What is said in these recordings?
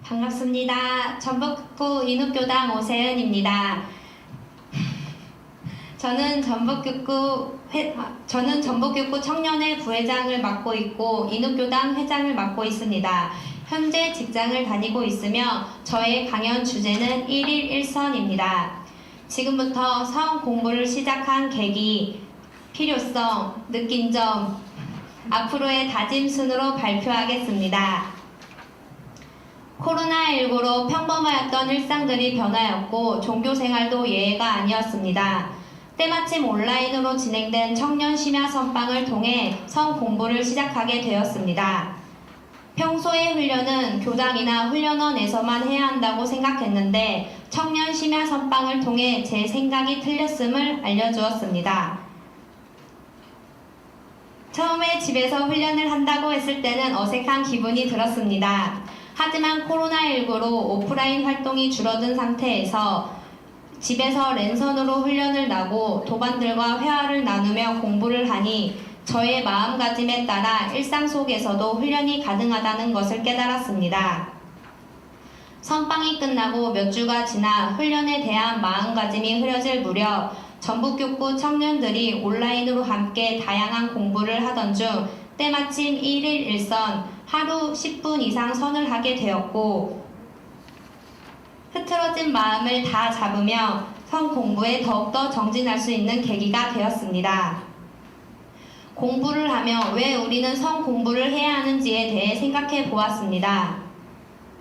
반갑습니다. 전북구 인후교당 오세은입니다. 저는 전북교구 청년회 부회장을 맡고 있고 인후교당 회장을 맡고 있습니다. 현재 직장을 다니고 있으며 저의 강연 주제는 1일 1선입니다. 지금부터 성 공부를 시작한 계기, 필요성, 느낀 점, 앞으로의 다짐 순으로 발표하겠습니다. 코로나19로 평범하였던 일상들이 변화였고 종교생활도 예외가 아니었습니다. 때마침 온라인으로 진행된 청년 심야 선방을 통해 성 공부를 시작하게 되었습니다. 평소의 훈련은 교당이나 훈련원에서만 해야 한다고 생각했는데 청년 심야 선방을 통해 제 생각이 틀렸음을 알려주었습니다. 처음에 집에서 훈련을 한다고 했을 때는 어색한 기분이 들었습니다. 하지만 코로나19로 오프라인 활동이 줄어든 상태에서 집에서 랜선으로 훈련을 나고 도반들과 회화를 나누며 공부를 하니 저의 마음가짐에 따라 일상 속에서도 훈련이 가능하다는 것을 깨달았습니다. 선방이 끝나고 몇 주가 지나 훈련에 대한 마음가짐이 흐려질 무렵 전북교구 청년들이 온라인으로 함께 다양한 공부를 하던 중 때마침 1일 1선 하루 10분 이상 선을 하게 되었고 흐트러진 마음을 다 잡으며 성 공부에 더욱더 정진할 수 있는 계기가 되었습니다. 공부를 하며 왜 우리는 성 공부를 해야 하는지에 대해 생각해 보았습니다.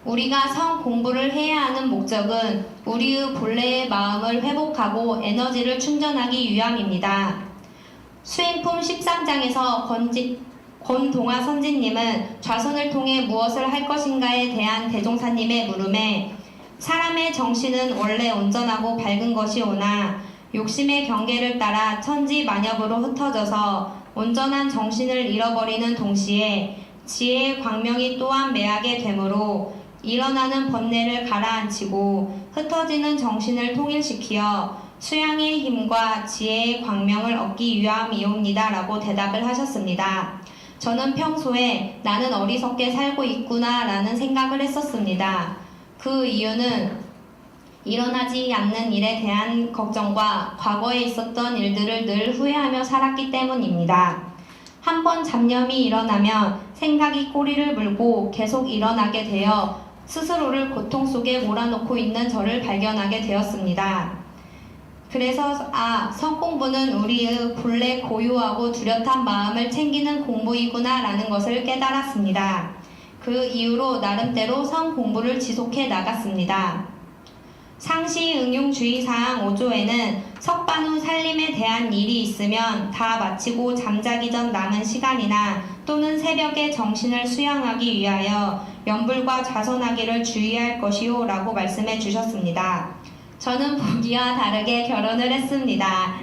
우리가 성 공부를 해야 하는 목적은 우리의 본래의 마음을 회복하고 에너지를 충전하기 위함입니다. 수행품 13장에서 권동화 선지님은 좌선을 통해 무엇을 할 것인가에 대한 대종사님의 물음에 사람의 정신은 원래 온전하고 밝은 것이오나 욕심의 경계를 따라 천지만엽으로 흩어져서 온전한 정신을 잃어버리는 동시에 지혜의 광명이 또한 매하게 되므로 일어나는 번뇌를 가라앉히고 흩어지는 정신을 통일시키어 수양의 힘과 지혜의 광명을 얻기 위함이옵니다 라고 대답을 하셨습니다. 저는 평소에 나는 어리석게 살고 있구나 라는 생각을 했었습니다. 그 이유는 일어나지 않는 일에 대한 걱정과 과거에 있었던 일들을 늘 후회하며 살았기 때문입니다. 한번 잡념이 일어나면 생각이 꼬리를 물고 계속 일어나게 되어 스스로를 고통 속에 몰아넣고 있는 저를 발견하게 되었습니다. 그래서 성공부는 우리의 본래 고유하고 뚜렷한 마음을 챙기는 공부이구나 라는 것을 깨달았습니다. 그 이후로 나름대로 성공부를 지속해 나갔습니다. 상시 응용주의사항 5조에는 석반 후 살림에 대한 일이 있으면 다 마치고 잠자기 전 남은 시간이나 또는 새벽에 정신을 수양하기 위하여 연불과 좌선하기를 주의할 것이요 라고 말씀해 주셨습니다. 저는 보기와 다르게 결혼을 했습니다.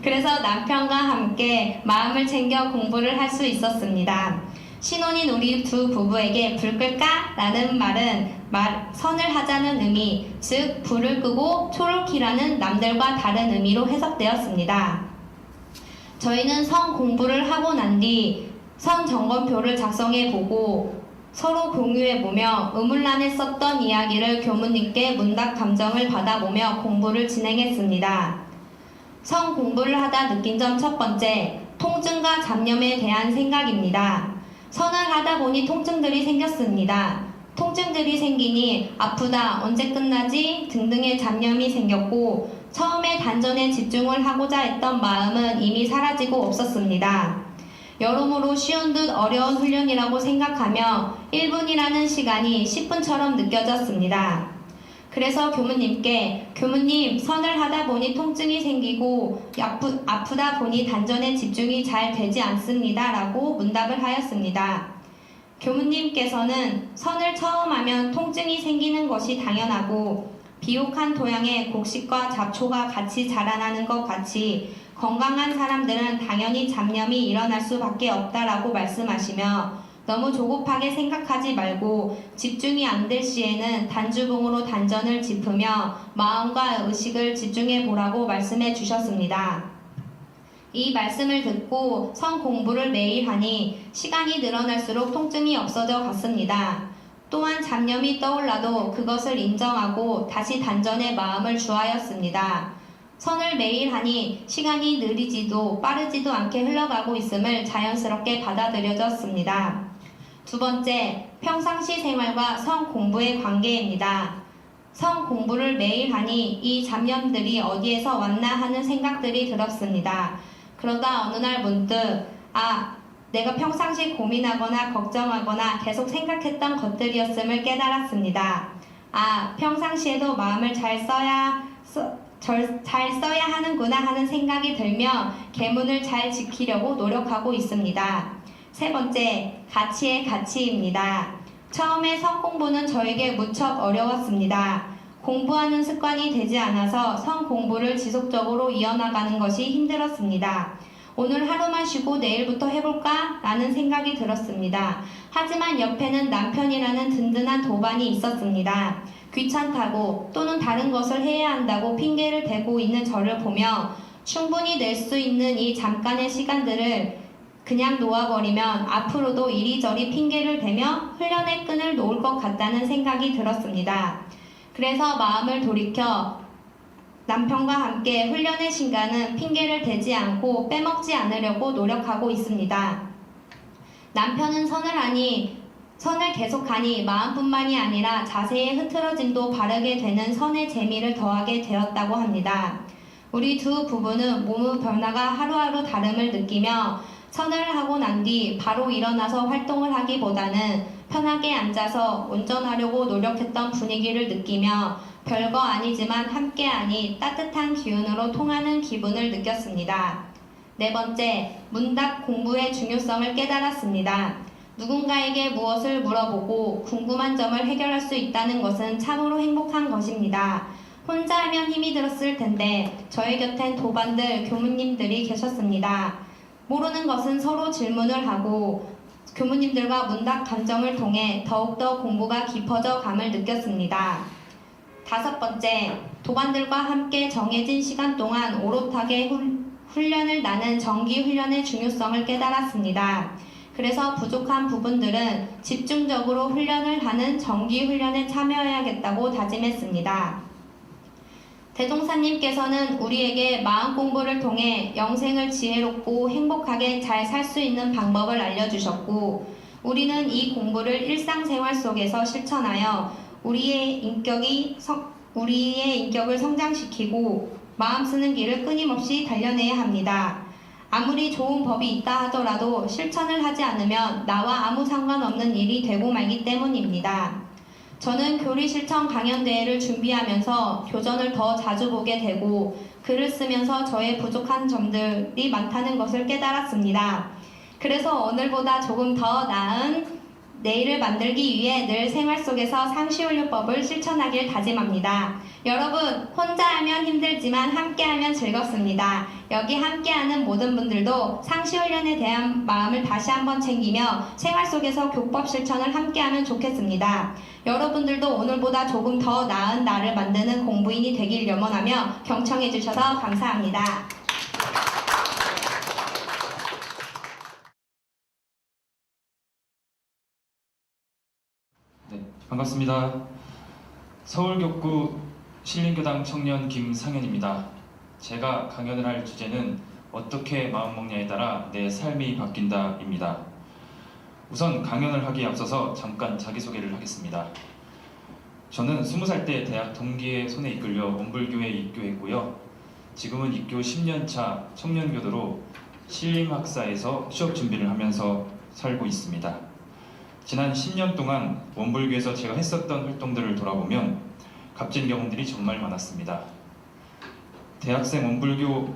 그래서 남편과 함께 마음을 챙겨 공부를 할 수 있었습니다. 신혼인 우리 두 부부에게 불 끌까? 라는 말은 선을 하자는 의미, 즉 불을 끄고 초를 키라는 남들과 다른 의미로 해석되었습니다. 저희는 성 공부를 하고 난 뒤 선 점검표를 작성해보고 서로 공유해보며 의문란에 썼던 이야기를 교무님께 문답 감정을 받아보며 공부를 진행했습니다. 성 공부를 하다 느낀 점 첫 번째, 통증과 잡념에 대한 생각입니다. 선을 하다 보니 통증들이 생겼습니다. 통증들이 생기니 아프다, 언제 끝나지? 등등의 잡념이 생겼고 처음에 단전에 집중을 하고자 했던 마음은 이미 사라지고 없었습니다. 여러모로 쉬운 듯 어려운 훈련이라고 생각하며 1분이라는 시간이 10분처럼 느껴졌습니다. 그래서 교무님 선을 하다 보니 통증이 생기고 아프다 보니 단전에 집중이 잘 되지 않습니다 라고 문답을 하였습니다. 교무님께서는 선을 처음 하면 통증이 생기는 것이 당연하고 비옥한 토양에 곡식과 잡초가 같이 자라나는 것 같이 건강한 사람들은 당연히 잡념이 일어날 수밖에 없다라고 말씀하시며 너무 조급하게 생각하지 말고 집중이 안 될 시에는 단주봉으로 단전을 짚으며 마음과 의식을 집중해 보라고 말씀해 주셨습니다. 이 말씀을 듣고 성 공부를 매일 하니 시간이 늘어날수록 통증이 없어져 갔습니다. 또한 잡념이 떠올라도 그것을 인정하고 다시 단전에 마음을 주하였습니다. 선을 매일 하니 시간이 느리지도 빠르지도 않게 흘러가고 있음을 자연스럽게 받아들여졌습니다. 두 번째, 평상시 생활과 성 공부의 관계입니다. 성 공부를 매일 하니 이 잡념들이 어디에서 왔나 하는 생각들이 들었습니다. 그러다 어느 날 문득 내가 평상시 고민하거나 걱정하거나 계속 생각했던 것들이었음을 깨달았습니다. 평상시에도 마음을 잘 써야 하는구나 하는 생각이 들며 계문을 잘 지키려고 노력하고 있습니다. 세 번째, 가치의 가치입니다. 처음에 성 공부는 저에게 무척 어려웠습니다. 공부하는 습관이 되지 않아서 성 공부를 지속적으로 이어나가는 것이 힘들었습니다. 오늘 하루만 쉬고 내일부터 해볼까? 라는 생각이 들었습니다. 하지만 옆에는 남편이라는 든든한 도반이 있었습니다. 귀찮다고 또는 다른 것을 해야 한다고 핑계를 대고 있는 저를 보며 충분히 낼 수 있는 이 잠깐의 시간들을 그냥 놓아버리면 앞으로도 이리저리 핑계를 대며 훈련의 끈을 놓을 것 같다는 생각이 들었습니다. 그래서 마음을 돌이켜 남편과 함께 훈련의 시간은 핑계를 대지 않고 빼먹지 않으려고 노력하고 있습니다. 남편은 선을 계속하니 마음뿐만이 아니라 자세의 흐트러짐도 바르게 되는 선의 재미를 더하게 되었다고 합니다. 우리 두 부부는 몸의 변화가 하루하루 다름을 느끼며 선을 하고 난 뒤 바로 일어나서 활동을 하기보다는 편하게 앉아서 운전하려고 노력했던 분위기를 느끼며 별거 아니지만 함께하니 따뜻한 기운으로 통하는 기분을 느꼈습니다. 네 번째, 문답 공부의 중요성을 깨달았습니다. 누군가에게 무엇을 물어보고 궁금한 점을 해결할 수 있다는 것은 참으로 행복한 것입니다. 혼자 하면 힘이 들었을 텐데 저희 곁엔 도반들, 교무님들이 계셨습니다. 모르는 것은 서로 질문을 하고 교무님들과 문답 감정을 통해 더욱더 공부가 깊어져 감을 느꼈습니다. 다섯 번째, 도반들과 함께 정해진 시간 동안 오롯하게 훈련을 나눈 정기 훈련의 중요성을 깨달았습니다. 그래서 부족한 부분들은 집중적으로 훈련을 하는 정기 훈련에 참여해야겠다고 다짐했습니다. 대종사님께서는 우리에게 마음 공부를 통해 영생을 지혜롭고 행복하게 잘 살 수 있는 방법을 알려주셨고, 우리는 이 공부를 일상생활 속에서 실천하여 우리의 인격을 성장시키고 마음 쓰는 길을 끊임없이 달려내야 합니다. 아무리 좋은 법이 있다 하더라도 실천을 하지 않으면 나와 아무 상관없는 일이 되고 말기 때문입니다. 저는 교리 실천 강연대회를 준비하면서 교전을 더 자주 보게 되고 글을 쓰면서 저의 부족한 점들이 많다는 것을 깨달았습니다. 그래서 오늘보다 조금 더 나은 내일을 만들기 위해 늘 생활 속에서 상시훈련법을 실천하길 다짐합니다. 여러분, 혼자 하면 힘들지만 함께하면 즐겁습니다. 여기 함께하는 모든 분들도 상시훈련에 대한 마음을 다시 한번 챙기며 생활 속에서 교법 실천을 함께하면 좋겠습니다. 여러분들도 오늘보다 조금 더 나은 나를 만드는 공부인이 되길 염원하며 경청해 주셔서 감사합니다. 네, 반갑습니다. 서울교구 신림교당 청년 김상현입니다. 제가 강연을 할 주제는 어떻게 마음먹냐에 따라 내 삶이 바뀐다입니다. 우선 강연을 하기에 앞서서 잠깐 자기소개를 하겠습니다. 저는 20살 때 대학 동기의 손에 이끌려 원불교에 입교했고요. 지금은 입교 10년차 청년교도로 신림학사에서 취업 준비를 하면서 살고 있습니다. 지난 10년 동안 원불교에서 제가 했었던 활동들을 돌아보면 값진 경험들이 정말 많았습니다. 대학생 원불교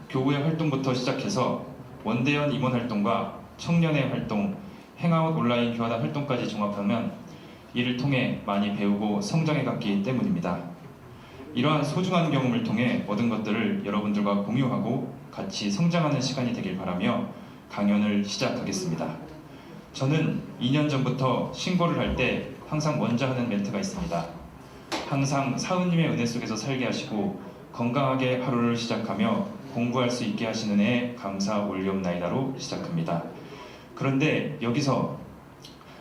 교우의 활동부터 시작해서 원대연 임원 활동과 청년의 활동, 행아웃 온라인 교화단 활동까지 종합하면 이를 통해 많이 배우고 성장해갔기 때문입니다. 이러한 소중한 경험을 통해 얻은 것들을 여러분들과 공유하고 같이 성장하는 시간이 되길 바라며 강연을 시작하겠습니다. 저는 2년 전부터 신고를 할 때 항상 먼저 하는 멘트가 있습니다. 항상 사은님의 은혜 속에서 살게 하시고 건강하게 하루를 시작하며 공부할 수 있게 하시는 애 감사 올리옵나이다로 시작합니다. 그런데 여기서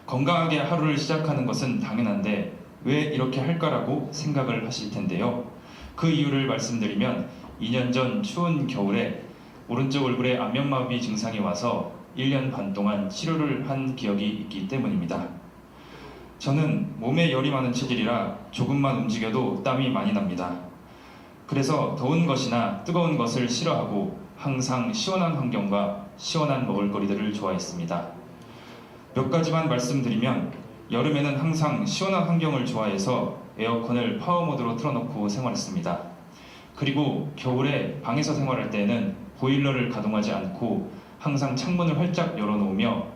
건강하게 하루를 시작하는 것은 당연한데 왜 이렇게 할까라고 생각을 하실 텐데요. 그 이유를 말씀드리면 2년 전 추운 겨울에 오른쪽 얼굴에 안면마비 증상이 와서 1년 반 동안 치료를 한 기억이 있기 때문입니다. 저는 몸에 열이 많은 체질이라 조금만 움직여도 땀이 많이 납니다. 그래서 더운 것이나 뜨거운 것을 싫어하고 항상 시원한 환경과 시원한 먹을거리들을 좋아했습니다. 몇 가지만 말씀드리면 여름에는 항상 시원한 환경을 좋아해서 에어컨을 파워모드로 틀어놓고 생활했습니다. 그리고 겨울에 방에서 생활할 때에는 보일러를 가동하지 않고 항상 창문을 활짝 열어놓으며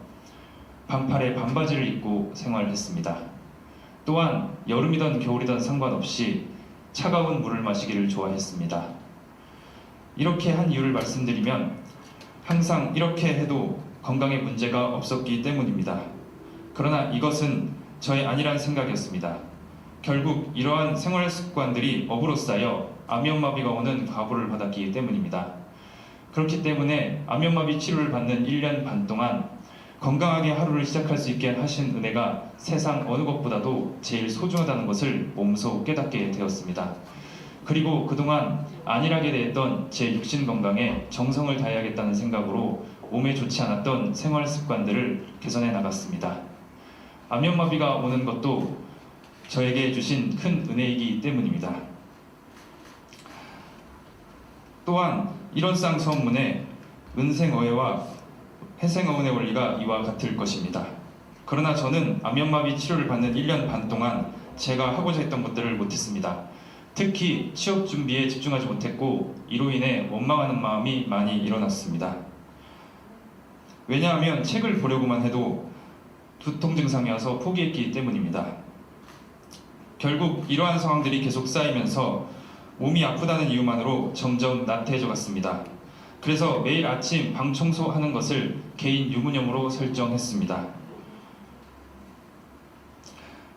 반팔에 반바지를 입고 생활했습니다. 또한 여름이든 겨울이든 상관없이 차가운 물을 마시기를 좋아했습니다. 이렇게 한 이유를 말씀드리면 항상 이렇게 해도 건강에 문제가 없었기 때문입니다. 그러나 이것은 저의 아니란 생각이었습니다. 결국 이러한 생활 습관들이 업으로 쌓여 안면마비가 오는 과보를 받았기 때문입니다. 그렇기 때문에 안면마비 치료를 받는 1년 반 동안 건강하게 하루를 시작할 수 있게 하신 은혜가 세상 어느 것보다도 제일 소중하다는 것을 몸소 깨닫게 되었습니다. 그리고 그동안 안일하게 대했던 제 육신 건강에 정성을 다해야겠다는 생각으로 몸에 좋지 않았던 생활 습관들을 개선해 나갔습니다. 안면마비가 오는 것도 저에게 주신 큰 은혜이기 때문입니다. 또한 이런 쌍서문에 은생어회와 해생어운의 원리가 이와 같을 것입니다. 그러나 저는 안면마비 치료를 받는 1년 반 동안 제가 하고자 했던 것들을 못했습니다. 특히 취업 준비에 집중하지 못했고 이로 인해 원망하는 마음이 많이 일어났습니다. 왜냐하면 책을 보려고만 해도 두통 증상이 와서 포기했기 때문입니다. 결국 이러한 상황들이 계속 쌓이면서 몸이 아프다는 이유만으로 점점 나태해져 갔습니다. 그래서 매일 아침 방 청소하는 것을 개인 유무념으로 설정했습니다.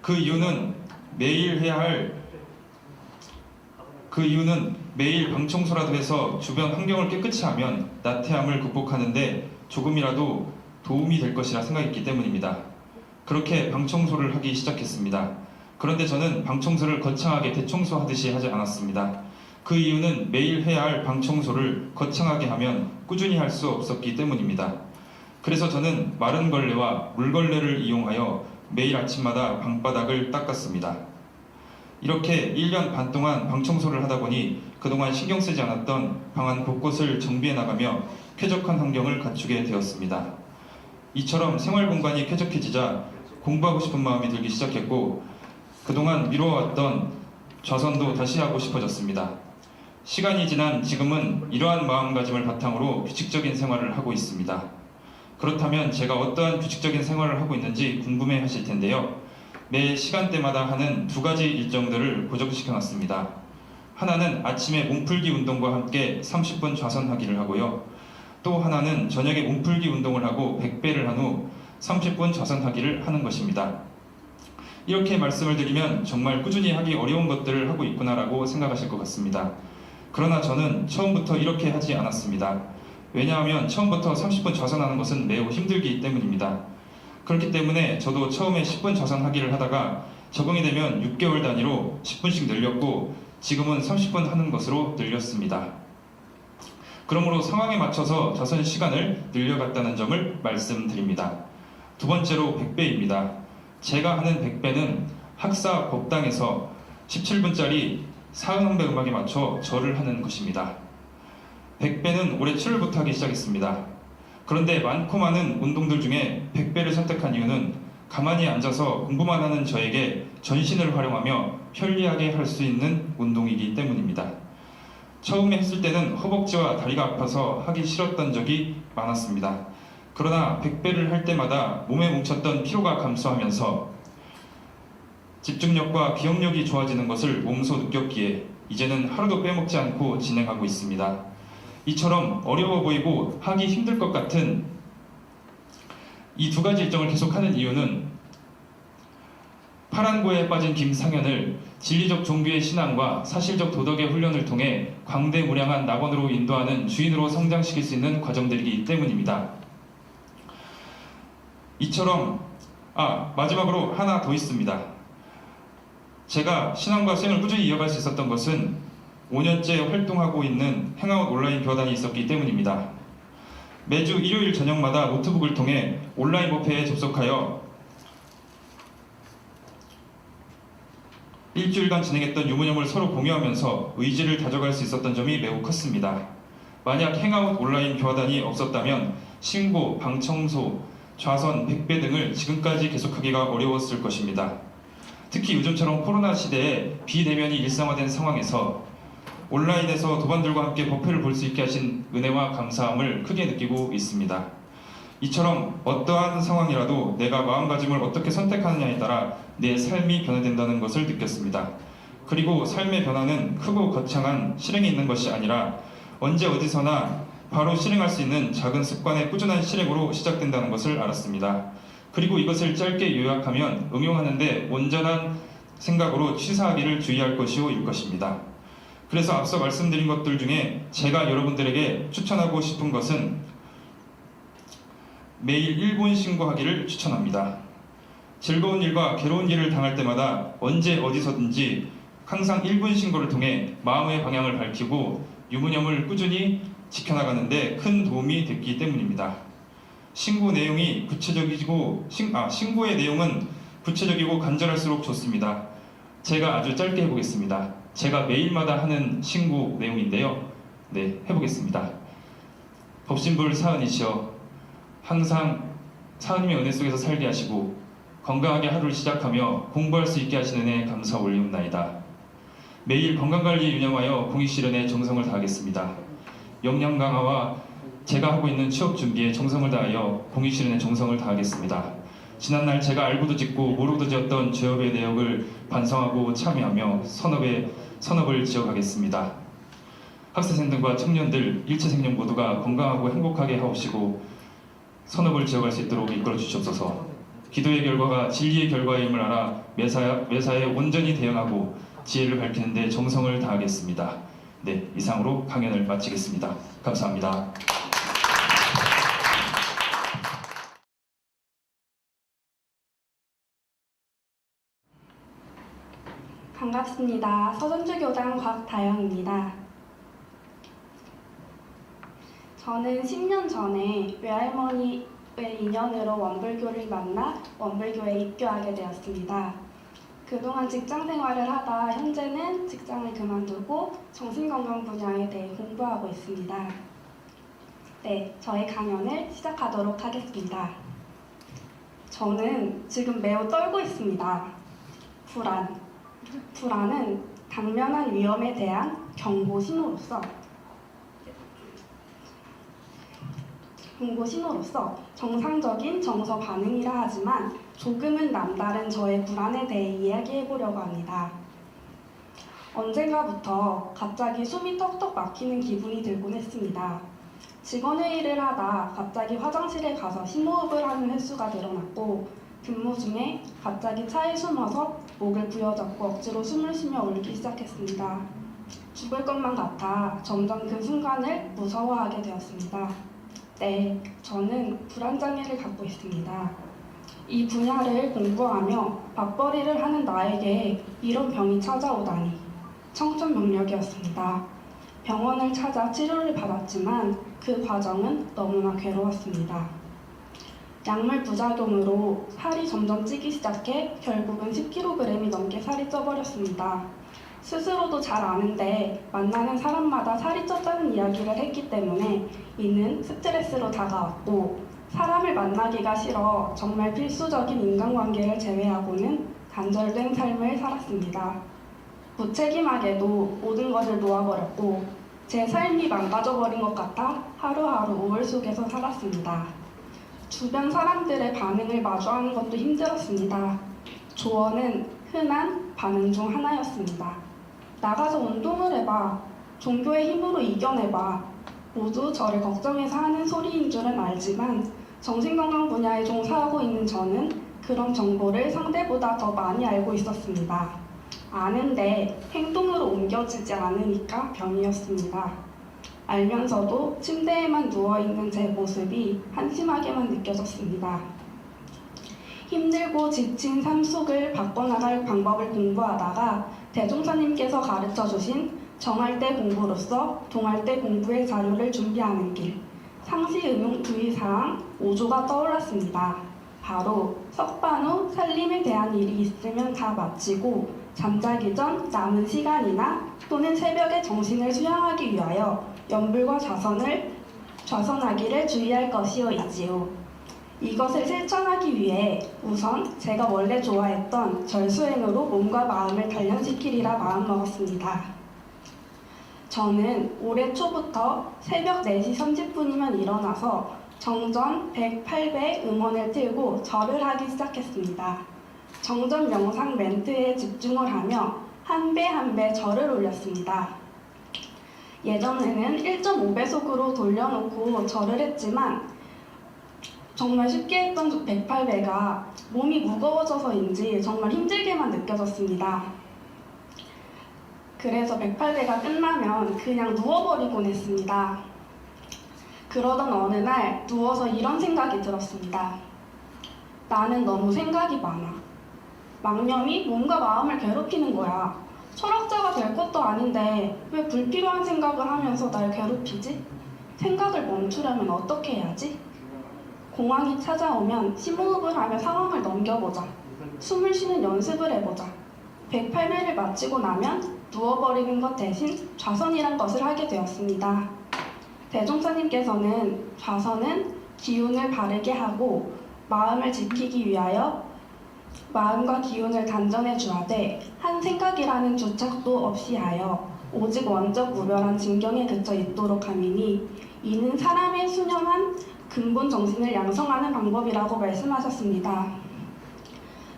그 이유는 매일 방 청소라도 해서 주변 환경을 깨끗이 하면 나태함을 극복하는데 조금이라도 도움이 될 것이라 생각했기 때문입니다. 그렇게 방 청소를 하기 시작했습니다. 그런데 저는 방 청소를 거창하게 대청소하듯이 하지 않았습니다. 그 이유는 매일 해야 할 방 청소를 거창하게 하면 꾸준히 할 수 없었기 때문입니다. 그래서 저는 마른 걸레와 물걸레를 이용하여 매일 아침마다 방바닥을 닦았습니다. 이렇게 1년 반 동안 방 청소를 하다 보니 그동안 신경 쓰지 않았던 방 안 곳곳을 정비해 나가며 쾌적한 환경을 갖추게 되었습니다. 이처럼 생활 공간이 쾌적해지자 공부하고 싶은 마음이 들기 시작했고 그동안 미뤄왔던 좌선도 다시 하고 싶어졌습니다. 시간이 지난 지금은 이러한 마음가짐을 바탕으로 규칙적인 생활을 하고 있습니다. 그렇다면 제가 어떠한 규칙적인 생활을 하고 있는지 궁금해 하실 텐데요. 매 시간대마다 하는 두 가지 일정들을 고정시켜 놨습니다. 하나는 아침에 몸풀기 운동과 함께 30분 좌선하기를 하고요. 또 하나는 저녁에 몸풀기 운동을 하고 100배를 한 후 30분 좌선하기를 하는 것입니다. 이렇게 말씀을 드리면 정말 꾸준히 하기 어려운 것들을 하고 있구나라고 생각하실 것 같습니다. 그러나 저는 처음부터 이렇게 하지 않았습니다. 왜냐하면 처음부터 30분 좌선하는 것은 매우 힘들기 때문입니다. 그렇기 때문에 저도 처음에 10분 좌선하기를 하다가 적응이 되면 6개월 단위로 10분씩 늘렸고 지금은 30분 하는 것으로 늘렸습니다. 그러므로 상황에 맞춰서 좌선 시간을 늘려갔다는 점을 말씀드립니다. 두 번째로 100배입니다. 제가 하는 100배는 학사 법당에서 17분짜리 사은헌배 음악에 맞춰 절을 하는 것입니다. 100배는 올해 7월부터 하기 시작했습니다. 그런데 많고 많은 운동들 중에 100배를 선택한 이유는 가만히 앉아서 공부만 하는 저에게 전신을 활용하며 편리하게 할 수 있는 운동이기 때문입니다. 처음에 했을 때는 허벅지와 다리가 아파서 하기 싫었던 적이 많았습니다. 그러나 100배를 할 때마다 몸에 뭉쳤던 피로가 감소하면서 집중력과 기억력이 좋아지는 것을 몸소 느꼈기에 이제는 하루도 빼먹지 않고 진행하고 있습니다. 이처럼 어려워 보이고 하기 힘들 것 같은 이 두 가지 일정을 계속하는 이유는 파란고에 빠진 김상현을 진리적 종교의 신앙과 사실적 도덕의 훈련을 통해 광대무량한 낙원으로 인도하는 주인으로 성장시킬 수 있는 과정들이기 때문입니다. 이처럼 마지막으로 하나 더 있습니다. 제가 신앙과 수행을 꾸준히 이어갈 수 있었던 것은 5년째 활동하고 있는 행아웃 온라인 교단이 있었기 때문입니다. 매주 일요일 저녁마다 노트북을 통해 온라인 목회에 접속하여 일주일간 진행했던 유무념을 서로 공유하면서 의지를 다져갈 수 있었던 점이 매우 컸습니다. 만약 행아웃 온라인 교단이 없었다면 신고, 방청소, 좌선, 백배 등을 지금까지 계속하기가 어려웠을 것입니다. 특히 요즘처럼 코로나 시대에 비대면이 일상화된 상황에서 온라인에서 도반들과 함께 법회를 볼 수 있게 하신 은혜와 감사함을 크게 느끼고 있습니다. 이처럼 어떠한 상황이라도 내가 마음가짐을 어떻게 선택하느냐에 따라 내 삶이 변화된다는 것을 느꼈습니다. 그리고 삶의 변화는 크고 거창한 실행이 있는 것이 아니라 언제 어디서나 바로 실행할 수 있는 작은 습관의 꾸준한 실행으로 시작된다는 것을 알았습니다. 그리고 이것을 짧게 요약하면 응용하는데 온전한 생각으로 취사하기를 주의할 것이오일 것입니다. 그래서 앞서 말씀드린 것들 중에 제가 여러분들에게 추천하고 싶은 것은 매일 1분 신고하기를 추천합니다. 즐거운 일과 괴로운 일을 당할 때마다 언제 어디서든지 항상 1분 신고를 통해 마음의 방향을 밝히고 유무념을 꾸준히 지켜나가는데 큰 도움이 됐기 때문입니다. 신고의 내용은 구체적이고 간절할수록 좋습니다. 제가 아주 짧게 해보겠습니다. 제가 매일마다 하는 신고 내용인데요. 네, 해보겠습니다. 법신불 사은이시여, 항상 사은님의 은혜 속에서 살게 하시고 건강하게 하루를 시작하며 공부할 수 있게 하시는 은혜 감사 올리옵나이다. 매일 건강관리에 유념하여 공익실현에 정성을 다하겠습니다. 역량 강화와 제가 하고 있는 취업 준비에 정성을 다하여 공익실현에 정성을 다하겠습니다. 지난날 제가 알고도 짓고 모르고도 지었던 죄업의 내역을 반성하고 참여하며 선업을 지어가겠습니다. 학생생 등과 청년들 일체생명 모두가 건강하고 행복하게 하옵시고 선업을 지어갈 수 있도록 이끌어 주시옵소서. 기도의 결과가 진리의 결과임을 알아 매사에 온전히 대응하고 지혜를 밝히는 데 정성을 다하겠습니다. 네, 이상으로 강연을 마치겠습니다. 감사합니다. 반갑습니다. 서전주교당 곽다영입니다. 저는 10년 전에 외할머니의 인연으로 원불교를 만나 원불교에 입교하게 되었습니다. 그동안 직장 생활을 하다 현재는 직장을 그만두고 정신건강 분야에 대해 공부하고 있습니다. 네, 저의 강연을 시작하도록 하겠습니다. 저는 지금 매우 떨고 있습니다. 불안은 당면한 위험에 대한 경고 신호로서 정상적인 정서 반응이라 하지만 조금은 남다른 저의 불안에 대해 이야기해보려고 합니다. 언젠가부터 갑자기 숨이 턱턱 막히는 기분이 들곤 했습니다. 직원회의를 하다 갑자기 화장실에 가서 심호흡을 하는 횟수가 늘어났고 근무 중에 갑자기 차에 숨어서 목을 부여잡고 억지로 숨을 쉬며 울기 시작했습니다. 죽을 것만 같아 점점 그 순간을 무서워하게 되었습니다. 네, 저는 불안장애를 갖고 있습니다. 이 분야를 공부하며 맞벌이를 하는 나에게 이런 병이 찾아오다니 청천벽력이었습니다. 병원을 찾아 치료를 받았지만 그 과정은 너무나 괴로웠습니다. 약물 부작용으로 살이 점점 찌기 시작해 결국은 10kg이 넘게 살이 쪄버렸습니다. 스스로도 잘 아는데 만나는 사람마다 살이 쪘다는 이야기를 했기 때문에 이는 스트레스로 다가왔고 사람을 만나기가 싫어 정말 필수적인 인간관계를 제외하고는 단절된 삶을 살았습니다. 무책임하게도 모든 것을 놓아버렸고 제 삶이 망가져버린 것 같아 하루하루 우울 속에서 살았습니다. 주변 사람들의 반응을 마주하는 것도 힘들었습니다. 조언은 흔한 반응 중 하나였습니다. 나가서 운동을 해봐. 종교의 힘으로 이겨내봐. 모두 저를 걱정해서 하는 소리인 줄은 알지만 정신건강 분야에 종사하고 있는 저는 그런 정보를 상대보다 더 많이 알고 있었습니다. 아는데 행동으로 옮겨지지 않으니까 병이었습니다. 알면서도 침대에만 누워있는 제 모습이 한심하게만 느껴졌습니다. 힘들고 지친 삶 속을 바꿔나갈 방법을 공부하다가 대종사님께서 가르쳐 주신 정할 때 공부로서 동할 때 공부의 자료를 준비하는 길, 상시 응용 주의사항 5조가 떠올랐습니다. 바로 석반 후 살림에 대한 일이 있으면 다 마치고 잠자기 전 남은 시간이나 또는 새벽에 정신을 수양하기 위하여 염불과 좌선하기를 주의할 것이오이지요. 이것을 실천하기 위해 우선 제가 원래 좋아했던 절수행으로 몸과 마음을 단련시키리라 마음먹었습니다. 저는 올해 초부터 새벽 4시 30분이면 일어나서 정전 108배 음원을 틀고 절을 하기 시작했습니다. 정전 명상 멘트에 집중을 하며 한 배 한 배 절을 올렸습니다. 예전에는 1.5배속으로 돌려놓고 절을 했지만 정말 쉽게 했던 108배가 몸이 무거워져서인지 정말 힘들게만 느껴졌습니다. 그래서 108배가 끝나면 그냥 누워버리곤 했습니다. 그러던 어느 날 누워서 이런 생각이 들었습니다. 나는 너무 생각이 많아. 망념이 몸과 마음을 괴롭히는 거야. 철학자가 될 것도 아닌데 왜 불필요한 생각을 하면서 날 괴롭히지? 생각을 멈추려면 어떻게 해야지? 공황이 찾아오면 심호흡을 하며 상황을 넘겨보자. 숨을 쉬는 연습을 해보자. 108배를 마치고 나면 누워버리는 것 대신 좌선이란 것을 하게 되었습니다. 대종사님께서는 좌선은 기운을 바르게 하고 마음을 지키기 위하여 마음과 기운을 단전해 주하되 한 생각이라는 주착도 없이 하여 오직 원적 무별한 진경에 그쳐 있도록 함이니 이는 사람의 수념한 근본 정신을 양성하는 방법이라고 말씀하셨습니다.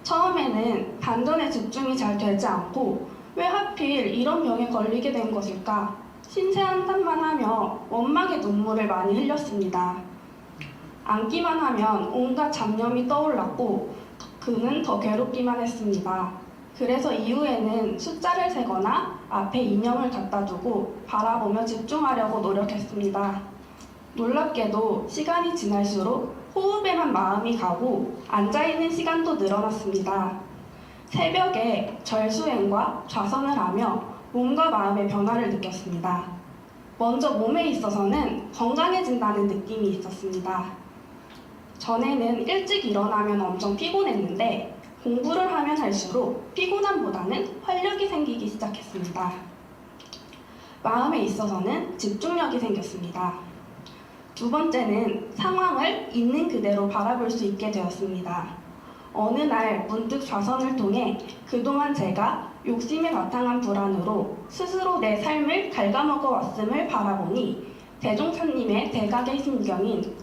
처음에는 단전에 집중이 잘 되지 않고 왜 하필 이런 병에 걸리게 된 것일까? 신세한탄만 하며 원망의 눈물을 많이 흘렸습니다. 앉기만 하면 온갖 잡념이 떠올랐고 그는 더 괴롭기만 했습니다. 그래서 이후에는 숫자를 세거나 앞에 이념을 갖다 두고 바라보며 집중하려고 노력했습니다. 놀랍게도 시간이 지날수록 호흡에만 마음이 가고 앉아있는 시간도 늘어났습니다. 새벽에 절수행과 좌선을 하며 몸과 마음의 변화를 느꼈습니다. 먼저 몸에 있어서는 건강해진다는 느낌이 있었습니다. 전에는 일찍 일어나면 엄청 피곤했는데 공부를 하면 할수록 피곤함보다는 활력이 생기기 시작했습니다. 마음에 있어서는 집중력이 생겼습니다. 두 번째는 상황을 있는 그대로 바라볼 수 있게 되었습니다. 어느 날 문득 좌선을 통해 그동안 제가 욕심에 바탕한 불안으로 스스로 내 삶을 갉아먹어 왔음을 바라보니 대종사님의 대각의 심경인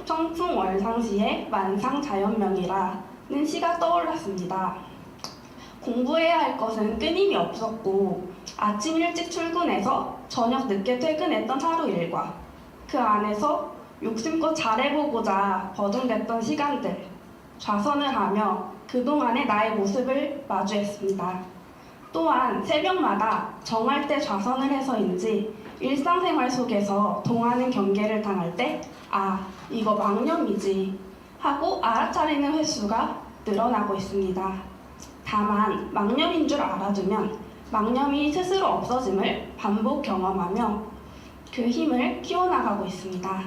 청풍월상시의 만상자연명이라는 시가 떠올랐습니다. 공부해야 할 것은 끊임이 없었고 아침 일찍 출근해서 저녁 늦게 퇴근했던 하루 일과 그 안에서 욕심껏 잘해보고자 버둥댔던 시간들, 좌선을 하며 그동안의 나의 모습을 마주했습니다. 또한 새벽마다 정할 때 좌선을 해서인지 일상생활 속에서 동하는 경계를 당할 때 이거 망념이지 하고 알아차리는 횟수가 늘어나고 있습니다. 다만 망념인 줄 알아두면 망념이 스스로 없어짐을 반복 경험하며 그 힘을 키워나가고 있습니다.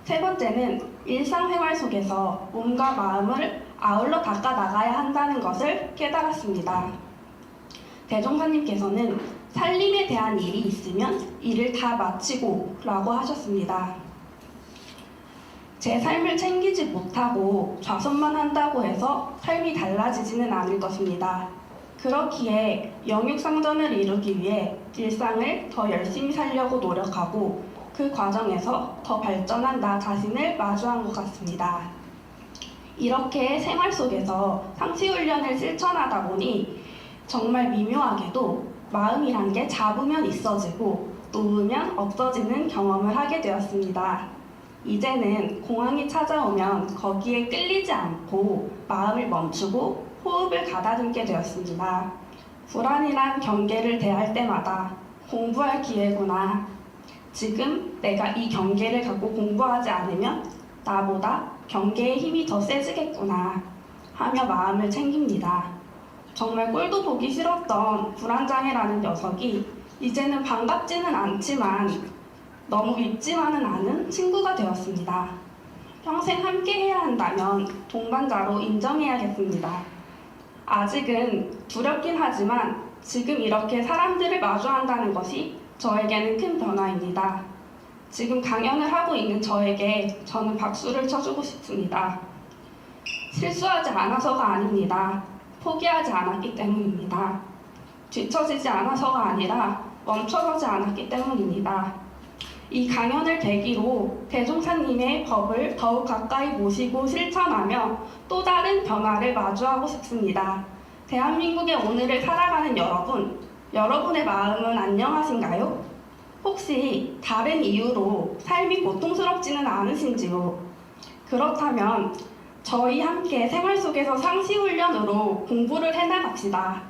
세 번째는 일상생활 속에서 몸과 마음을 아울러 닦아나가야 한다는 것을 깨달았습니다. 대종사님께서는 살림에 대한 일이 있으면 일을 다 마치고 라고 하셨습니다. 제 삶을 챙기지 못하고 좌선만 한다고 해서 삶이 달라지지는 않을 것입니다. 그렇기에 영육상전을 이루기 위해 일상을 더 열심히 살려고 노력하고 그 과정에서 더 발전한 나 자신을 마주한 것 같습니다. 이렇게 생활 속에서 상시훈련을 실천하다 보니 정말 미묘하게도 마음이란 게 잡으면 있어지고 놓으면 없어지는 경험을 하게 되었습니다. 이제는 공황이 찾아오면 거기에 끌리지 않고 마음을 멈추고 호흡을 가다듬게 되었습니다. 불안이란 경계를 대할 때마다 공부할 기회구나. 지금 내가 이 경계를 갖고 공부하지 않으면 나보다 경계의 힘이 더 세지겠구나 하며 마음을 챙깁니다. 정말 꼴도 보기 싫었던 불안장애라는 녀석이 이제는 반갑지는 않지만 너무 밉지만은 않은 친구가 되었습니다. 평생 함께 해야 한다면 동반자로 인정해야겠습니다. 아직은 두렵긴 하지만 지금 이렇게 사람들을 마주한다는 것이 저에게는 큰 변화입니다. 지금 강연을 하고 있는 저에게 저는 박수를 쳐주고 싶습니다. 실수하지 않아서가 아닙니다. 포기하지 않았기 때문입니다. 뒤처지지 않아서가 아니라 멈춰서지 않았기 때문입니다. 이 강연을 계기로 대종사님의 법을 더욱 가까이 모시고 실천하며 또 다른 변화를 마주하고 싶습니다. 대한민국의 오늘을 살아가는 여러분, 여러분의 마음은 안녕하신가요? 혹시 다른 이유로 삶이 고통스럽지는 않으신지요? 그렇다면 저희 함께 생활 속에서 상시훈련으로 공부를 해나갑시다.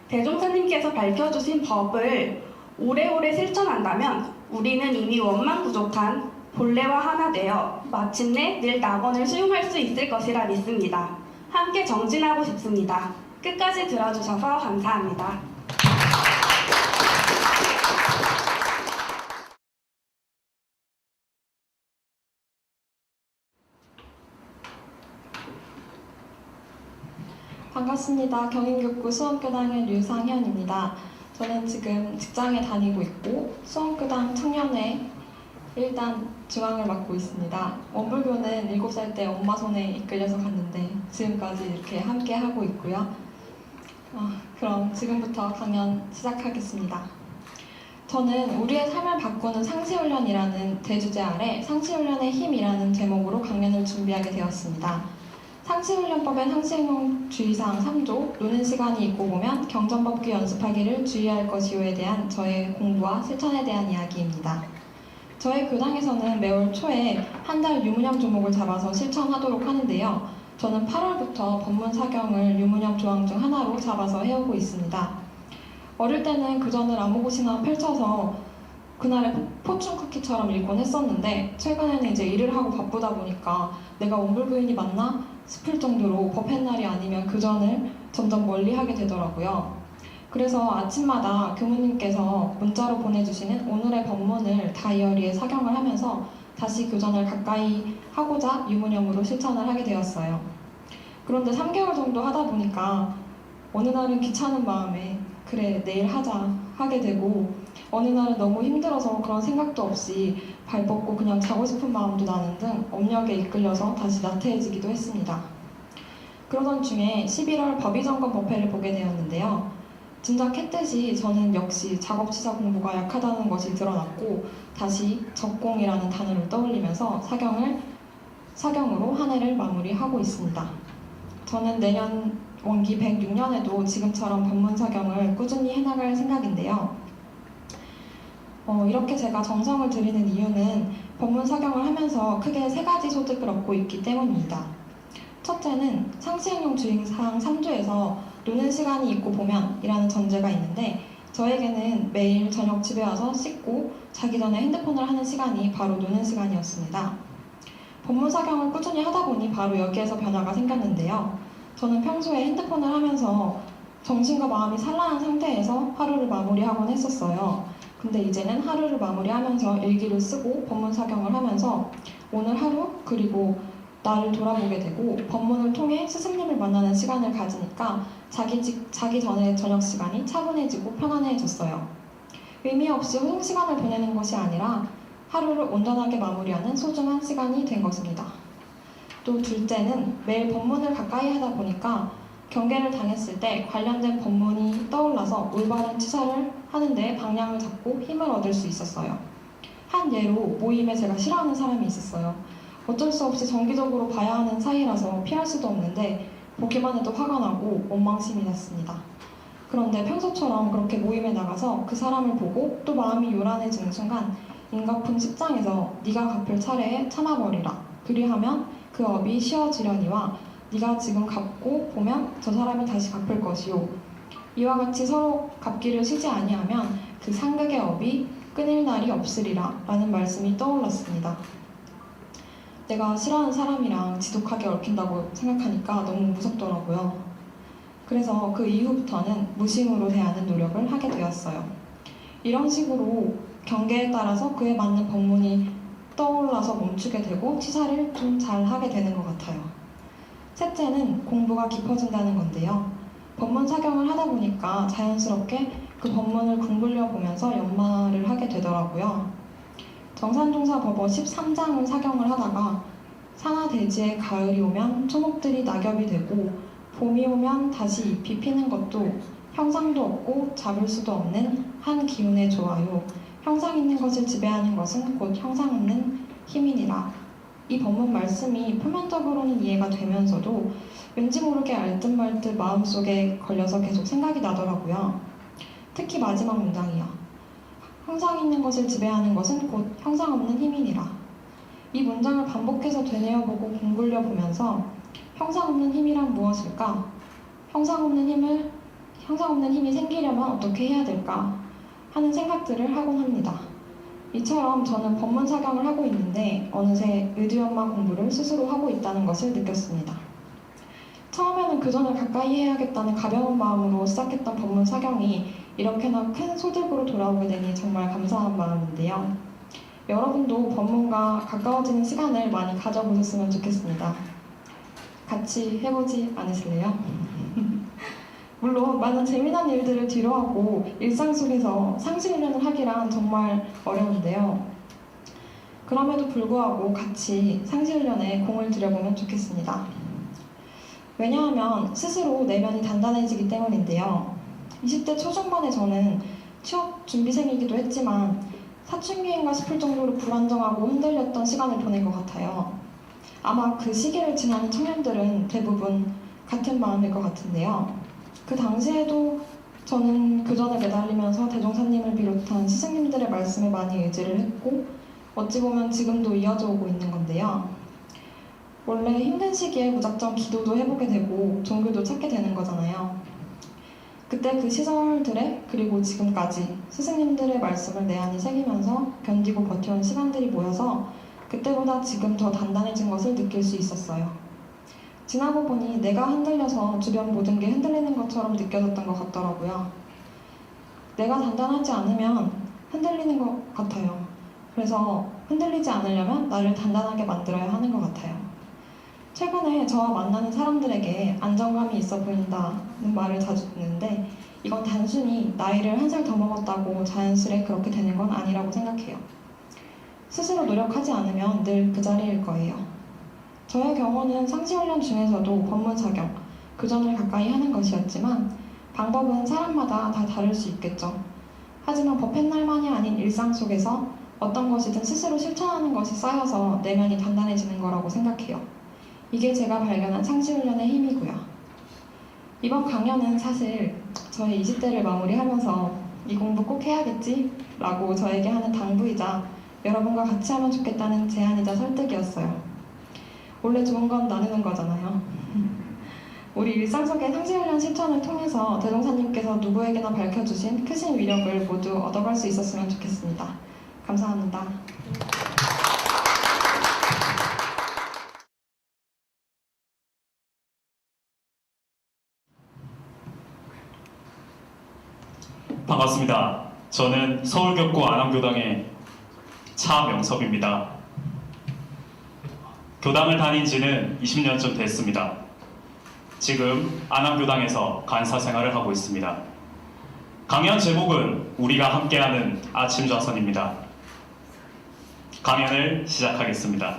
대종사님께서 밝혀주신 법을 오래오래 실천한다면 우리는 이미 원망 부족한 본래와 하나 되어 마침내 늘 낙원을 수용할 수 있을 것이라 믿습니다. 함께 정진하고 싶습니다. 끝까지 들어주셔서 감사합니다. 반갑습니다. 경인교구 수원교당의 류상현입니다. 저는 지금 직장에 다니고 있고 수원교당 청년회 1단 중앙을 맡고 있습니다. 원불교는 7살 때 엄마 손에 이끌려서 갔는데 지금까지 이렇게 함께 하고 있고요. 그럼 지금부터 강연 시작하겠습니다. 저는 우리의 삶을 바꾸는 상시훈련이라는 대주제 아래 상시훈련의 힘이라는 제목으로 강연을 준비하게 되었습니다. 상시훈련법의 상시행동 주의사항 3조 노는 시간이 있고 보면 경전법규 연습하기를 주의할 것이요에 대한 저의 공부와 실천에 대한 이야기입니다. 저희 교당에서는 매월 초에 한 달 유무념 조목을 잡아서 실천하도록 하는데요. 저는 8월부터 법문 사경을 유무념 조항 중 하나로 잡아서 해오고 있습니다. 어릴 때는 그전을 아무 곳이나 펼쳐서 그날의 포춘 쿠키처럼 읽곤 했었는데 최근에는 이제 일을 하고 바쁘다 보니까 내가 원불교인이 맞나 싶을 정도로 법햇날이 아니면 그전을 점점 멀리하게 되더라고요. 그래서 아침마다 교무님께서 문자로 보내주시는 오늘의 법문을 다이어리에 사경을 하면서 다시 교전을 가까이 하고자 유무념으로 실천을 하게 되었어요. 그런데 3개월 정도 하다 보니까 어느 날은 귀찮은 마음에 그래 내일 하자 하게 되고 어느 날은 너무 힘들어서 그런 생각도 없이 발 뻗고 그냥 자고 싶은 마음도 나는 등 업력에 이끌려서 다시 나태해지기도 했습니다. 그러던 중에 11월 법의점검 법회를 보게 되었는데요. 짐작했듯이 저는 역시 작업치사 공부가 약하다는 것이 드러났고 다시 적공이라는 단어를 떠올리면서 사경으로 한 해를 마무리하고 있습니다. 저는 내년 원기 106년에도 지금처럼 법문 사경을 꾸준히 해나갈 생각인데요. 이렇게 제가 정성을 들이는 이유는 법문 사경을 하면서 크게 3가지 소득을 얻고 있기 때문입니다. 첫째는 상시행동 주의사항 3조에서 노는 시간이 있고 보면 이라는 전제가 있는데 저에게는 매일 저녁 집에 와서 씻고 자기 전에 핸드폰을 하는 시간이 바로 노는 시간이었습니다. 법문 사경을 꾸준히 하다 보니 바로 여기에서 변화가 생겼는데요. 저는 평소에 핸드폰을 하면서 정신과 마음이 산란한 상태에서 하루를 마무리하곤 했었어요. 근데 이제는 하루를 마무리하면서 일기를 쓰고 법문 사경을 하면서 오늘 하루 그리고 나를 돌아보게 되고 법문을 통해 스승님을 만나는 시간을 가지니까 자기 전에 저녁 시간이 차분해지고 편안해졌어요. 의미 없이 허송 시간을 보내는 것이 아니라 하루를 온전하게 마무리하는 소중한 시간이 된 것입니다. 또 둘째는 매일 법문을 가까이 하다 보니까 경계를 당했을 때 관련된 법문이 떠올라서 올바른 치사를 하는데 방향을 잡고 힘을 얻을 수 있었어요. 한 예로 모임에 제가 싫어하는 사람이 있었어요. 어쩔 수 없이 정기적으로 봐야 하는 사이라서 피할 수도 없는데 보기만 해도 화가 나고 원망심이 났습니다. 그런데 평소처럼 그렇게 모임에 나가서 그 사람을 보고 또 마음이 요란해지는 순간 인가품 10장에서 네가 갚을 차례에 참아버리라. 그리하면 그 업이 쉬어지려니와 네가 지금 갚고 보면 저 사람이 다시 갚을 것이요. 이와 같이 서로 갚기를 쉬지 아니하면 그 상극의 업이 끊일 날이 없으리라 라는 말씀이 떠올랐습니다. 내가 싫어하는 사람이랑 지독하게 얽힌다고 생각하니까 너무 무섭더라고요. 그래서 그 이후부터는 무심으로 대하는 노력을 하게 되었어요. 이런 식으로 경계에 따라서 그에 맞는 법문이 떠올라서 멈추게 되고 취사를 좀 잘 하게 되는 것 같아요. 셋째는 공부가 깊어진다는 건데요. 법문 사경을 하다 보니까 자연스럽게 그 법문을 궁굴려 보면서 연마를 하게 되더라고요. 정산종사법어 13장을 사경을 하다가 산하대지에 가을이 오면 초목들이 낙엽이 되고 봄이 오면 다시 잎이 피는 것도 형상도 없고 잡을 수도 없는 한 기운의 조화요. 형상 있는 것을 지배하는 것은 곧 형상 없는 힘이니라. 이 법문 말씀이 표면적으로는 이해가 되면서도 왠지 모르게 알듯 말듯 마음속에 걸려서 계속 생각이 나더라고요. 특히 마지막 문장이요. 형상 있는 것을 지배하는 것은 곧 형상 없는 힘이니라. 이 문장을 반복해서 되뇌어보고 공굴려 보면서 형상 없는 힘이란 무엇일까? 형상 없는 힘이 생기려면 어떻게 해야 될까? 하는 생각들을 하곤 합니다. 이처럼 저는 법문 사경을 하고 있는데 어느새 의두연마 공부를 스스로 하고 있다는 것을 느꼈습니다. 처음에는 그 전을 가까이 해야겠다는 가벼운 마음으로 시작했던 법문 사경이 이렇게나 큰 소득으로 돌아오게 되니 정말 감사한 마음인데요. 여러분도 법문과 가까워지는 시간을 많이 가져보셨으면 좋겠습니다. 같이 해보지 않으실래요? 물론 많은 재미난 일들을 뒤로하고 일상 속에서 상식훈련을 하기란 정말 어려운데요. 그럼에도 불구하고 같이 상식훈련에 공을 들여보면 좋겠습니다. 왜냐하면 스스로 내면이 단단해지기 때문인데요. 20대 초중반에 저는 취업 준비생이기도 했지만 사춘기인가 싶을 정도로 불안정하고 흔들렸던 시간을 보낸 것 같아요. 아마 그 시기를 지나는 청년들은 대부분 같은 마음일 것 같은데요. 그 당시에도 저는 그 전에 매달리면서 대종사님을 비롯한 스승님들의 말씀에 많이 의지를 했고 어찌 보면 지금도 이어져 오고 있는 건데요. 원래 힘든 시기에 무작정 기도도 해보게 되고 종교도 찾게 되는 거잖아요. 그때 그 시절들에 그리고 지금까지 스승님들의 말씀을 내 안에 새기면서 견디고 버텨온 시간들이 모여서 그때보다 지금 더 단단해진 것을 느낄 수 있었어요. 지나고 보니 내가 흔들려서 주변 모든 게 흔들리는 것처럼 느껴졌던 것 같더라고요. 내가 단단하지 않으면 흔들리는 것 같아요. 그래서 흔들리지 않으려면 나를 단단하게 만들어야 하는 것 같아요. 최근에 저와 만나는 사람들에게 안정감이 있어 보인다는 말을 자주 듣는데 이건 단순히 나이를 한 살 더 먹었다고 자연스레 그렇게 되는 건 아니라고 생각해요. 스스로 노력하지 않으면 늘 그 자리일 거예요. 저의 경우는 상시훈련 중에서도 법문 사경, 그 전을 가까이 하는 것이었지만 방법은 사람마다 다 다를 수 있겠죠. 하지만 법했날만이 아닌 일상 속에서 어떤 것이든 스스로 실천하는 것이 쌓여서 내면이 단단해지는 거라고 생각해요. 이게 제가 발견한 상시훈련의 힘이고요. 이번 강연은 사실 저의 20대를 마무리하면서 이 공부 꼭 해야겠지? 라고 저에게 하는 당부이자 여러분과 같이 하면 좋겠다는 제안이자 설득이었어요. 원래 좋은 건 나누는 거잖아요. 우리 일상 속의 상시훈련 실천을 통해서 대종사님께서 누구에게나 밝혀주신 크신 위력을 모두 얻어갈 수 있었으면 좋겠습니다. 감사합니다. 반갑습니다. 저는 서울격고 안암교당의 차명섭입니다. 교당을 다닌 지는 20년쯤 됐습니다. 지금 안암교당에서 간사 생활을 하고 있습니다. 강연 제목은 우리가 함께하는 아침 좌선입니다. 강연을 시작하겠습니다.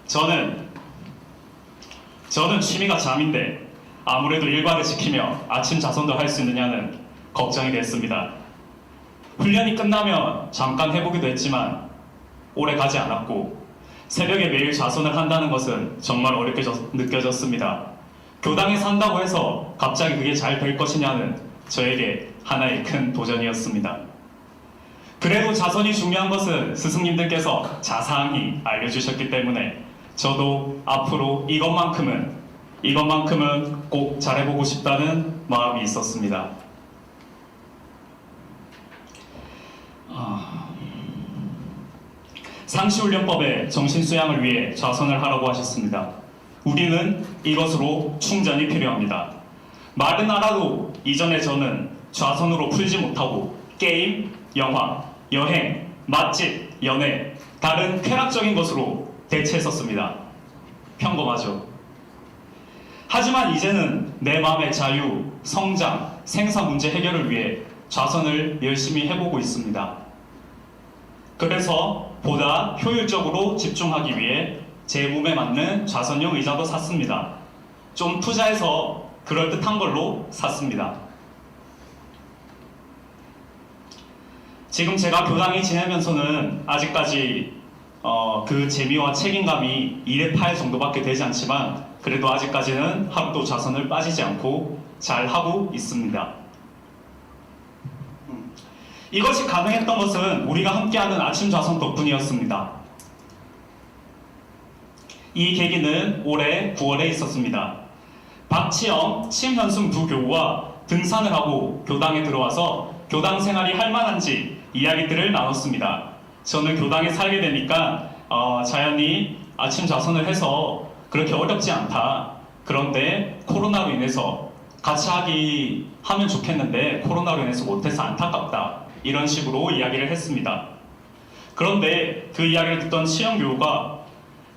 저는 취미가 잠인데 아무래도 일과를 지키며 아침 좌선도 할 수 있느냐는 걱정이 됐습니다. 훈련이 끝나면 잠깐 해보기도 했지만 오래 가지 않았고 새벽에 매일 좌선을 한다는 것은 정말 어렵게 느껴졌습니다. 교당에 산다고 해서 갑자기 그게 잘 될 것이냐는 저에게 하나의 큰 도전이었습니다. 그래도 좌선이 중요한 것은 스승님들께서 자세히 알려주셨기 때문에 저도 앞으로 이것만큼은 꼭 잘해보고 싶다는 마음이 있었습니다. 상시훈련법의 정신수양을 위해 좌선을 하라고 하셨습니다. 우리는 이것으로 충전이 필요합니다. 말은 알아도 이전에 저는 좌선으로 풀지 못하고 게임, 영화, 여행, 맛집, 연애, 다른 쾌락적인 것으로 대체했었습니다. 평범하죠. 하지만 이제는 내 마음의 자유, 성장, 생사 문제 해결을 위해 좌선을 열심히 해보고 있습니다. 그래서 보다 효율적으로 집중하기 위해 제 몸에 맞는 좌선용 의자도 샀습니다. 좀 투자해서 그럴듯한 걸로 샀습니다. 지금 제가 교당에 지내면서는 아직까지 그 재미와 책임감이 2대 8 정도밖에 되지 않지만 그래도 아직까지는 하루도 좌선을 빠지지 않고 잘 하고 있습니다. 이것이 가능했던 것은 우리가 함께하는 아침 좌선 덕분이었습니다. 이 계기는 올해 9월에 있었습니다. 박치영, 심현승 두 교우와 등산을 하고 교당에 들어와서 교당 생활이 할 만한지 이야기들을 나눴습니다. 저는 교당에 살게 되니까 자연히 아침 좌선을 해서 그렇게 어렵지 않다. 그런데 코로나로 인해서 같이 하면 좋겠는데 코로나로 인해서 못해서 안타깝다. 이런 식으로 이야기를 했습니다. 그런데 그 이야기를 듣던 치영교우가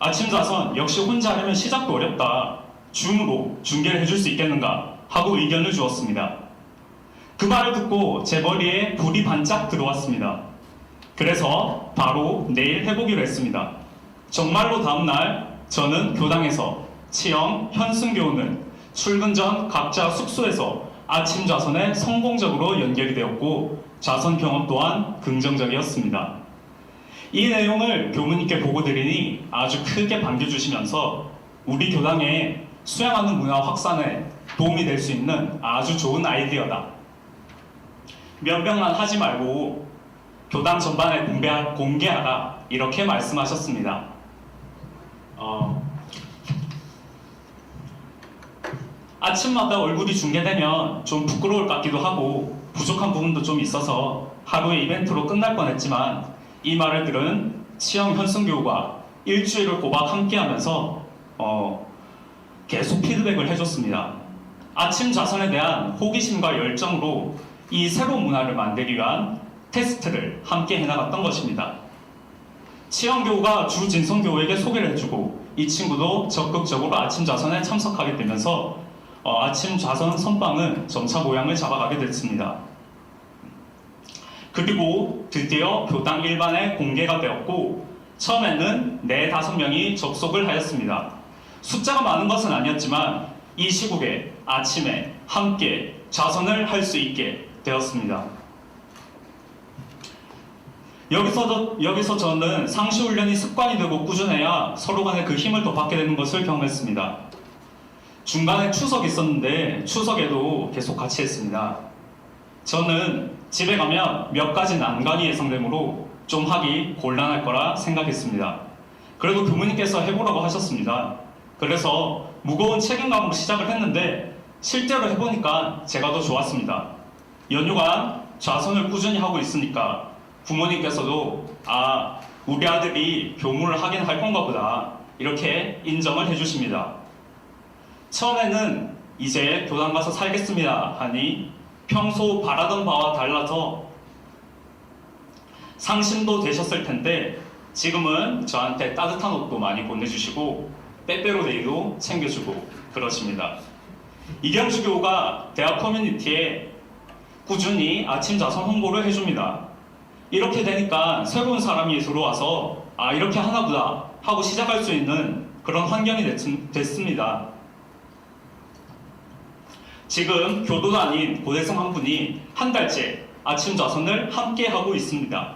아침 좌선 역시 혼자 하려면 시작도 어렵다. 줌으로 중계를 해줄 수 있겠는가 하고 의견을 주었습니다. 그 말을 듣고 제 머리에 불이 반짝 들어왔습니다. 그래서 바로 내일 해보기로 했습니다. 정말로 다음날 저는 교당에서 치영, 현승 교우는 출근 전 각자 숙소에서 아침 좌선에 성공적으로 연결이 되었고 좌선 경험 또한 긍정적이었습니다. 이 내용을 교무님께 보고 드리니 아주 크게 반겨주시면서 우리 교당의 수양하는 문화 확산에 도움이 될 수 있는 아주 좋은 아이디어다. 면병만 하지 말고 교당 전반에 공개하라 이렇게 말씀하셨습니다. 아침마다 얼굴이 중계되면 좀 부끄러울 것 같기도 하고 부족한 부분도 좀 있어서 하루의 이벤트로 끝날 뻔했지만 이 말을 들은 치영 현승교우가 일주일을 꼬박 함께하면서 계속 피드백을 해줬습니다. 아침 좌선에 대한 호기심과 열정으로 이 새로운 문화를 만들기 위한 테스트를 함께 해나갔던 것입니다. 치영교우가 주진성교우에게 소개를 해주고 이 친구도 적극적으로 아침 좌선에 참석하게 되면서 아침 좌선 선빵은 점차 모양을 잡아가게 됐습니다. 그리고 드디어 교당 일반에 공개가 되었고 처음에는 4-5명이 접속을 하였습니다. 숫자가 많은 것은 아니었지만 이 시국에 아침에 함께 좌선을 할 수 있게 되었습니다. 여기서 저는 상시훈련이 습관이 되고 꾸준해야 서로 간에 그 힘을 더 받게 되는 것을 경험했습니다. 중간에 추석이 있었는데 추석에도 계속 같이 했습니다. 저는 집에 가면 몇 가지 난관이 예상되므로 좀 하기 곤란할 거라 생각했습니다. 그래도 교무님께서 해보라고 하셨습니다. 그래서 무거운 책임감으로 시작을 했는데 실제로 해보니까 제가 더 좋았습니다. 연휴간 좌선을 꾸준히 하고 있으니까 부모님께서도 우리 아들이 교무를 하긴 할 건가 보다 이렇게 인정을 해주십니다. 처음에는 이제 교당 가서 살겠습니다 하니 평소 바라던 바와 달라서 상심도 되셨을 텐데 지금은 저한테 따뜻한 옷도 많이 보내주시고 빼빼로데이도 챙겨주고 그러십니다. 이경주 교우가 대학 커뮤니티에 꾸준히 아침 좌선 홍보를 해줍니다. 이렇게 되니까 새로운 사람이 들어와서 이렇게 하나보다 하고 시작할 수 있는 그런 환경이 됐습니다. 지금 교도도 아닌 고대생 한 분이 한 달째 아침 좌선을 함께 하고 있습니다.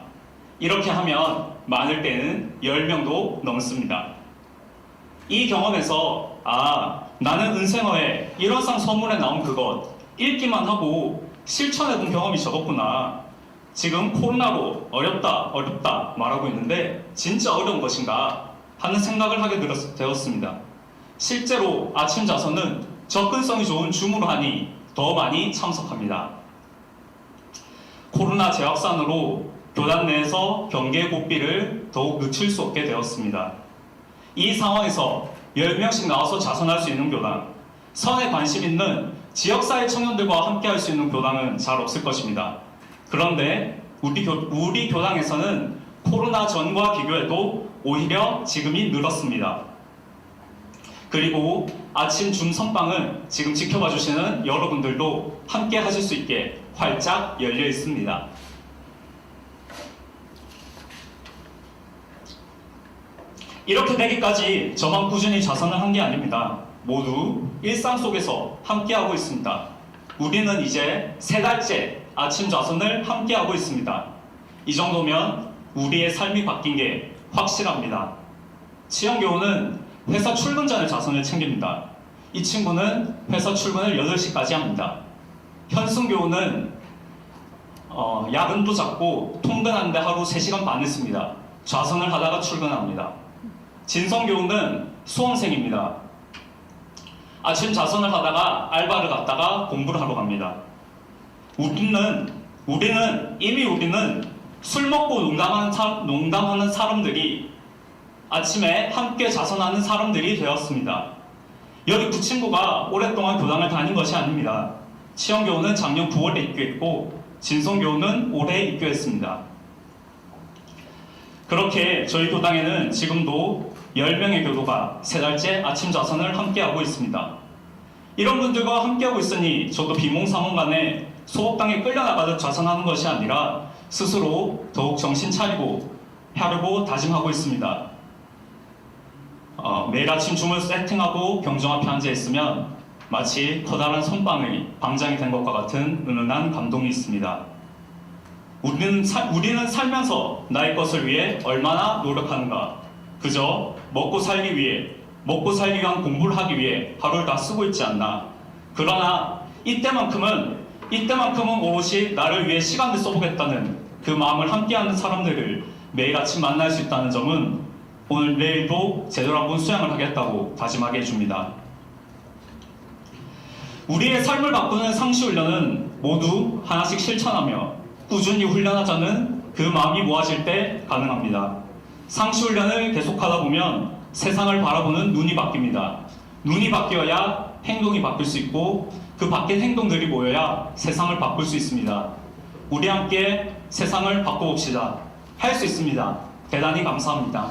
이렇게 하면 많을 때는 10명도 넘습니다. 이 경험에서 나는 은생어에 일원상 서문에 나온 그것 읽기만 하고 실천해본 경험이 적었구나. 지금 코로나로 어렵다 말하고 있는데 진짜 어려운 것인가 하는 생각을 하게 되었습니다. 실제로 아침 좌선은 접근성이 좋은 줌으로 하니 더 많이 참석합니다. 코로나 재확산으로 교단 내에서 경계 고삐를 더욱 늦출 수 없게 되었습니다. 이 상황에서 10명씩 나와서 자선할 수 있는 교당, 선에 관심 있는 지역사회 청년들과 함께 할 수 있는 교당은 잘 없을 것입니다. 그런데 우리 교당에서는 코로나 전과 비교해도 오히려 지금이 늘었습니다. 그리고 아침 줌 선방은 지금 지켜봐 주시는 여러분들도 함께 하실 수 있게 활짝 열려 있습니다. 이렇게 되기까지 저만 꾸준히 자선을 한 게 아닙니다. 모두 일상 속에서 함께하고 있습니다. 우리는 이제 3달째 아침 자선을 함께하고 있습니다. 이 정도면 우리의 삶이 바뀐 게 확실합니다. 치영교우는 회사 출근 전에 자선을 챙깁니다. 이 친구는 회사 출근을 8시까지 합니다. 현승교우는 야근도 잡고 통근하는데 하루 3시간 반 했습니다. 자선을 하다가 출근합니다. 진성교우는 수험생입니다. 아침 자선을 하다가 알바를 갔다가 공부를 하러 갑니다. 우리는 술 먹고 농담하는 사람들이 아침에 함께 자선하는 사람들이 되었습니다. 여기 그 친구가 오랫동안 교당을 다닌 것이 아닙니다. 치영교우는 작년 9월에 입교했고 진성교우는 올해 입교했습니다. 그렇게 저희 교당에는 지금도 10명의 교도가 3달째 아침 자선을 함께하고 있습니다. 이런 분들과 함께하고 있으니 저도 비몽사몽간에 소속당에 끌려나가듯 자선하는 것이 아니라 스스로 더욱 정신 차리고 하려고 다짐하고 있습니다. 매일 아침 줌을 세팅하고 경정 앞에 앉아 있으면 마치 커다란 선방의 방장이 된 것과 같은 은은한 감동이 있습니다. 우리는 살면서 나의 것을 위해 얼마나 노력하는가. 그저 먹고 살기 위한 공부를 하기 위해 하루를 다 쓰고 있지 않나. 그러나 이때만큼은 오롯이 나를 위해 시간을 써보겠다는 그 마음을 함께하는 사람들을 매일 아침 만날 수 있다는 점은 오늘 내일도 제대로 한번 수양을 하겠다고 다짐하게 해줍니다. 우리의 삶을 바꾸는 상시훈련은 모두 하나씩 실천하며 꾸준히 훈련하자는 그 마음이 모아질 때 가능합니다. 상시훈련을 계속하다 보면 세상을 바라보는 눈이 바뀝니다. 눈이 바뀌어야 행동이 바뀔 수 있고 그 바뀐 행동들이 모여야 세상을 바꿀 수 있습니다. 우리 함께 세상을 바꿔봅시다. 할 수 있습니다. 대단히 감사합니다.